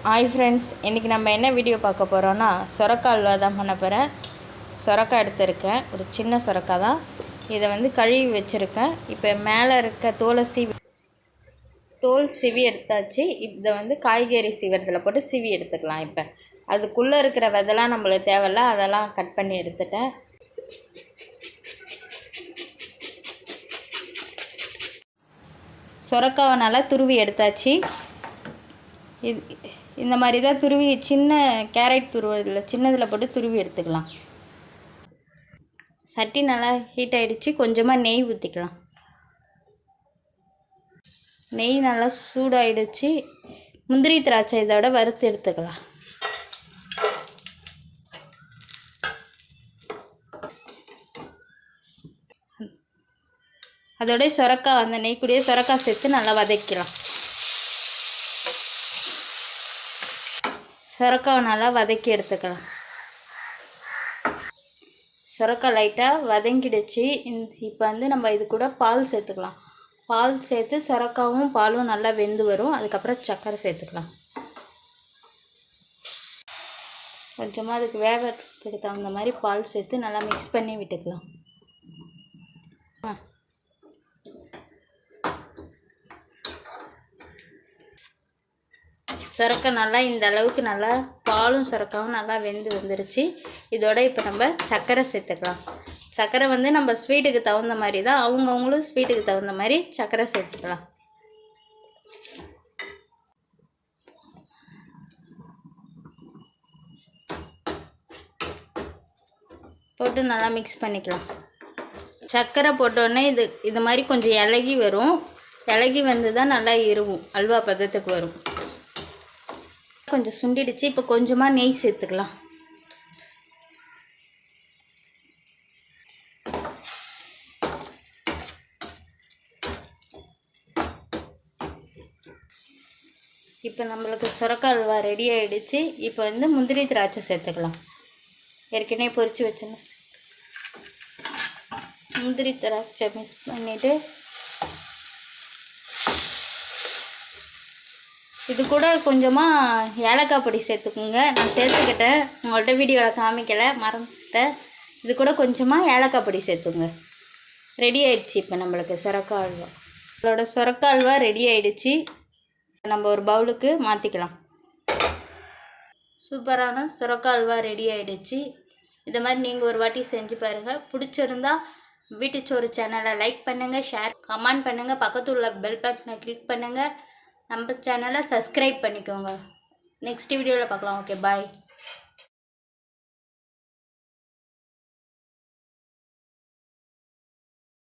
Hi friends, இன்றைக்கி நம்ம என்ன வீடியோ பார்க்க போகிறோன்னா சொரக்காய் அல்வா தான் பண்ண போகிறேன். சொரக்காய் எடுத்துருக்கேன், ஒரு சின்ன சொரக்காய் தான். இதை வந்து கழுவி வச்சுருக்கேன். இப்போ மேலே இருக்க தோல் சிவி எடுத்தாச்சு. இதை வந்து காய்கறி சீவரத்தில் போட்டு சிவி எடுத்துக்கலாம். இப்போ அதுக்குள்ளே இருக்கிற விதெல்லாம் நம்மளுக்கு தேவையில்ல, அதெல்லாம் கட் பண்ணி எடுத்துட்டேன். சொரக்காவை நல்லா துருவி எடுத்தாச்சு. இந்த மாதிரி தான் துருவி, சின்ன கேரட் துருவதில் சின்னதில் போட்டு துருவி எடுத்துக்கலாம். சட்டி நல்லா ஹீட் ஆகிடுச்சு. கொஞ்சமாக நெய் ஊற்றிக்கலாம். நெய் நல்லா சூடாகிடுச்சு. முந்திரி திராட்சை இதோட வறுத்து எடுத்துக்கலாம். அதோடய சொரக்காய், அந்த நெய் கூடயே சொரக்காய் சேர்த்து நல்லா வதக்கலாம். சொரக்காவை நல்லா வதக்கி எடுத்துக்கலாம். சொரக்காய் லைட்டாக வதங்கிடுச்சு. இப்போ வந்து நம்ம இது கூட பால் சேர்த்துக்கலாம். பால் சேர்த்து சொரக்காவும் பாலும் நல்லா வெந்து வரும். அதுக்கப்புறம் சர்க்கரை சேர்த்துக்கலாம். கொஞ்சமாக அதுக்கு வேகத்துக்கு தகுந்த மாதிரி பால் சேர்த்து நல்லா மிக்ஸ் பண்ணி விட்டுக்கலாம். சொரக்காய் நல்லா இந்த அளவுக்கு நல்லா பாலும் சொரக்காவும் நல்லா வெந்து வந்துருச்சு. இதோட இப்போ நம்ம சர்க்கரை சேர்த்துக்கலாம். சர்க்கரை வந்து நம்ம ஸ்வீட்டுக்கு தகுந்த மாதிரி தான், அவங்கவுங்களும் ஸ்வீட்டுக்கு தகுந்த மாதிரி சர்க்கரை சேர்த்துக்கலாம். போட்டு நல்லா மிக்ஸ் பண்ணிக்கலாம். சர்க்கரை போட்டோடனே இது மாதிரி கொஞ்சம் இலகி வரும். இலகி வந்து தான் நல்லா இருவும், அல்வா பதத்துக்கு வரும். கொஞ்சம் சுண்டிடுச்சு. இப்போ கொஞ்சமாக நெய் சேர்த்துக்கலாம். இப்போ நம்மளுக்கு சொரக்காய் அல்வா ரெடி ஆகிடுச்சு. இப்போ வந்து முந்திரி திராட்சை சேர்த்துக்கலாம். ஏற்கனவே பொரித்து வச்சோன்னு முந்திரி திராட்சை மிக்ஸ் பண்ணிவிட்டு இது கூட கொஞ்சமாக ஏலக்காய் பொடி சேர்த்துக்குங்க. நான் சேர்த்துக்கிட்டேன், உங்கள்கிட்ட வீடியோவில் காமிக்கலை, மறந்துட்டேன். இது கூட கொஞ்சமாக ஏலக்காய் பொடி சேர்த்துங்க. ரெடி ஆகிடுச்சு. இப்போ நம்மளுக்கு சொரக்காய் அல்வா, நம்மளோட சொரக்காய் அல்வா ரெடி ஆகிடுச்சு. நம்ம ஒரு பவுலுக்கு மாற்றிக்கலாம். சூப்பரான சொரக்காய் அல்வா ரெடி ஆகிடுச்சு. இதை மாதிரி நீங்கள் ஒரு வாட்டி செஞ்சு பாருங்கள். பிடிச்சிருந்தா வீட்டுச்சோறு சேனலை லைக் பண்ணுங்கள், ஷேர், கமெண்ட் பண்ணுங்கள், பக்கத்தில் உள்ள பெல் பட்டனை கிளிக் பண்ணுங்கள். நம்ம சேனலை சப்ஸ்கிரைப் பண்ணிக்கோங்க. நெக்ஸ்ட் வீடியோவில் பார்க்கலாம். ஓகே, பாய்.